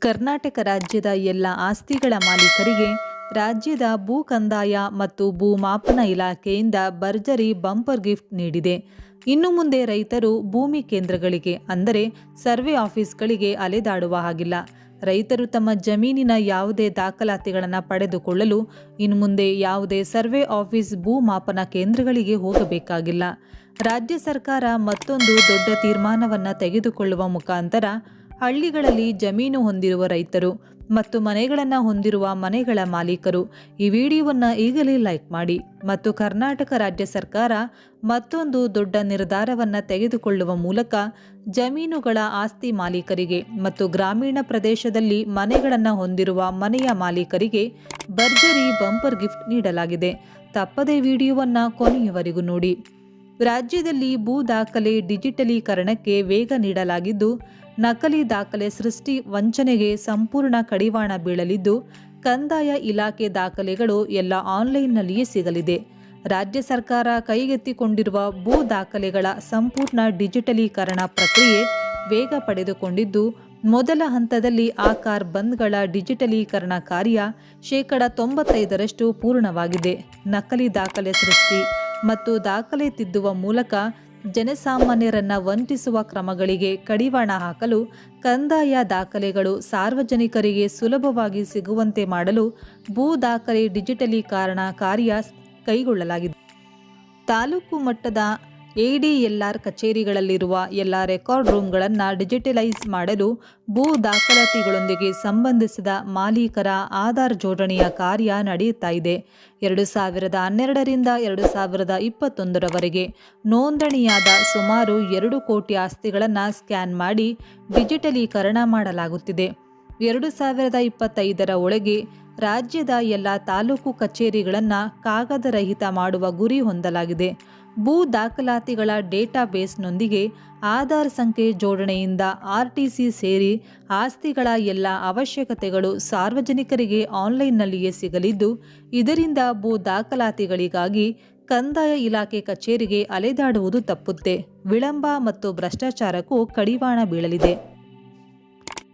ಕರ್ನಾಟಕ ರಾಜ್ಯದ ಎಲ್ಲ ಆಸ್ತಿಗಳ ಮಾಲೀಕರಿಗೆ ರಾಜ್ಯದ ಭೂ ಕಂದಾಯ ಮತ್ತು ಭೂಮಾಪನ ಇಲಾಖೆಯಿಂದ ಭರ್ಜರಿ ಬಂಪರ್ ಗಿಫ್ಟ್ ನೀಡಿದೆ. ಇನ್ನು ಮುಂದೆ ರೈತರು ಭೂಮಿ ಕೇಂದ್ರಗಳಿಗೆ ಅಂದರೆ ಸರ್ವೆ ಆಫೀಸ್ಗಳಿಗೆ ಅಲೆದಾಡುವ ಹಾಗಿಲ್ಲ. ರೈತರು ತಮ್ಮ ಜಮೀನಿನ ಯಾವುದೇ ದಾಖಲಾತಿಗಳನ್ನು ಪಡೆದುಕೊಳ್ಳಲು ಇನ್ನು ಮುಂದೆ ಯಾವುದೇ ಸರ್ವೆ ಆಫೀಸ್ ಭೂಮಾಪನ ಕೇಂದ್ರಗಳಿಗೆ ಹೋಗಬೇಕಾಗಿಲ್ಲ. ರಾಜ್ಯ ಸರ್ಕಾರ ಮತ್ತೊಂದು ದೊಡ್ಡ ತೀರ್ಮಾನವನ್ನು ತೆಗೆದುಕೊಳ್ಳುವ ಮುಖಾಂತರ ಹಳ್ಳಿಗಳಲ್ಲಿ ಜಮೀನು ಹೊಂದಿರುವ ರೈತರು ಮತ್ತು ಮನೆಗಳನ್ನು ಹೊಂದಿರುವ ಮನೆಗಳ ಮಾಲೀಕರು ಈ ವಿಡಿಯೋವನ್ನು ಈಗಲೇ ಲೈಕ್ ಮಾಡಿ. ಮತ್ತು ಕರ್ನಾಟಕ ರಾಜ್ಯ ಸರ್ಕಾರ ಮತ್ತೊಂದು ದೊಡ್ಡ ನಿರ್ಧಾರವನ್ನು ತೆಗೆದುಕೊಳ್ಳುವ ಮೂಲಕ ಜಮೀನುಗಳ ಆಸ್ತಿ ಮಾಲೀಕರಿಗೆ ಮತ್ತು ಗ್ರಾಮೀಣ ಪ್ರದೇಶದಲ್ಲಿ ಮನೆಗಳನ್ನು ಹೊಂದಿರುವ ಮನೆಯ ಮಾಲೀಕರಿಗೆ ಭರ್ಜರಿ ಬಂಪರ್ ಗಿಫ್ಟ್ ನೀಡಲಾಗಿದೆ. ತಪ್ಪದೇ ವಿಡಿಯೋವನ್ನು ಕೊನೆಯವರೆಗೂ ನೋಡಿ. ರಾಜ್ಯದಲ್ಲಿ ಭೂ ದಾಖಲೆ ಡಿಜಿಟಲೀಕರಣಕ್ಕೆ ವೇಗ ನೀಡಲಾಗಿದ್ದು, ನಕಲಿ ದಾಖಲೆ ಸೃಷ್ಟಿ ವಂಚನೆಗೆ ಸಂಪೂರ್ಣ ಕಡಿವಾಣ ಬೀಳಲಿದ್ದು, ಕಂದಾಯ ಇಲಾಖೆ ದಾಖಲೆಗಳು ಎಲ್ಲ ಆನ್ಲೈನ್ನಲ್ಲಿಯೇ ಸಿಗಲಿದೆ. ರಾಜ್ಯ ಸರ್ಕಾರ ಕೈಗೆತ್ತಿಕೊಂಡಿರುವ ಭೂ ದಾಖಲೆಗಳ ಸಂಪೂರ್ಣ ಡಿಜಿಟಲೀಕರಣ ಪ್ರಕ್ರಿಯೆ ವೇಗ ಪಡೆದುಕೊಂಡಿದ್ದು, ಮೊದಲ ಹಂತದಲ್ಲಿ ಆಕಾರ್ ಬಂದ್ಗಳ ಡಿಜಿಟಲೀಕರಣ ಕಾರ್ಯ 95% ಪೂರ್ಣವಾಗಿದೆ. ನಕಲಿ ದಾಖಲೆ ಸೃಷ್ಟಿ ಮತ್ತು ದಾಖಲೆ ತಿದ್ದುವ ಮೂಲಕ ಜನಸಾಮಾನ್ಯರನ್ನ ವಂಚಿಸುವ ಕ್ರಮಗಳಿಗೆ ಕಡಿವಾಣ ಹಾಕಲು ಕಂದಾಯ ದಾಖಲೆಗಳು ಸಾರ್ವಜನಿಕರಿಗೆ ಸುಲಭವಾಗಿ ಸಿಗುವಂತೆ ಮಾಡಲು ಭೂ ದಾಖಲೆ ಡಿಜಿಟಲೀಕರಣ ಕಾರ್ಯ ಕೈಗೊಳ್ಳಲಾಗಿದೆ. ತಾಲೂಕು ಮಟ್ಟದ ADLR ಕಚೇರಿಗಳಲ್ಲಿರುವ ಎಲ್ಲ ರೆಕಾರ್ಡ್ ರೂಮ್ಗಳನ್ನು ಡಿಜಿಟಲೈಸ್ ಮಾಡಲು ಭೂ ದಾಖಲಾತಿಗಳೊಂದಿಗೆ ಸಂಬಂಧಿಸಿದ ಮಾಲೀಕರ ಆಧಾರ್ ಜೋಡಣೆಯ ಕಾರ್ಯ ನಡೆಯುತ್ತಾ ಇದೆ. 2012ರಿಂದ 2021ರವರೆಗೆ ನೋಂದಣಿಯಾದ ಸುಮಾರು 2 ಕೋಟಿ ಆಸ್ತಿಗಳನ್ನು ಸ್ಕ್ಯಾನ್ ಮಾಡಿ ಡಿಜಿಟಲೀಕರಣ ಮಾಡಲಾಗುತ್ತಿದೆ. 2025ರ ಒಳಗೆ ರಾಜ್ಯದ ಎಲ್ಲ ತಾಲೂಕು ಕಚೇರಿಗಳನ್ನು ಕಾಗದರಹಿತ ಮಾಡುವ ಗುರಿ ಹೊಂದಲಾಗಿದೆ. ಭೂ ದಾಖಲಾತಿಗಳ ಡೇಟಾಬೇಸ್ನೊಂದಿಗೆ ಆಧಾರ್ ಸಂಖ್ಯೆ ಜೋಡಣೆಯಿಂದ RTC ಸೇರಿ ಆಸ್ತಿಗಳ ಎಲ್ಲ ಅವಶ್ಯಕತೆಗಳು ಸಾರ್ವಜನಿಕರಿಗೆ ಆನ್ಲೈನ್ನಲ್ಲಿಯೇ ಸಿಗಲಿದ್ದು, ಇದರಿಂದ ಭೂ ದಾಖಲಾತಿಗಳಿಗಾಗಿ ಕಂದಾಯ ಇಲಾಖೆ ಕಚೇರಿಗೆ ಅಲೆದಾಡುವುದು ತಪ್ಪುತ್ತೆ. ವಿಳಂಬ ಮತ್ತು ಭ್ರಷ್ಟಾಚಾರಕ್ಕೂ ಕಡಿವಾಣ ಬೀಳಲಿದೆ.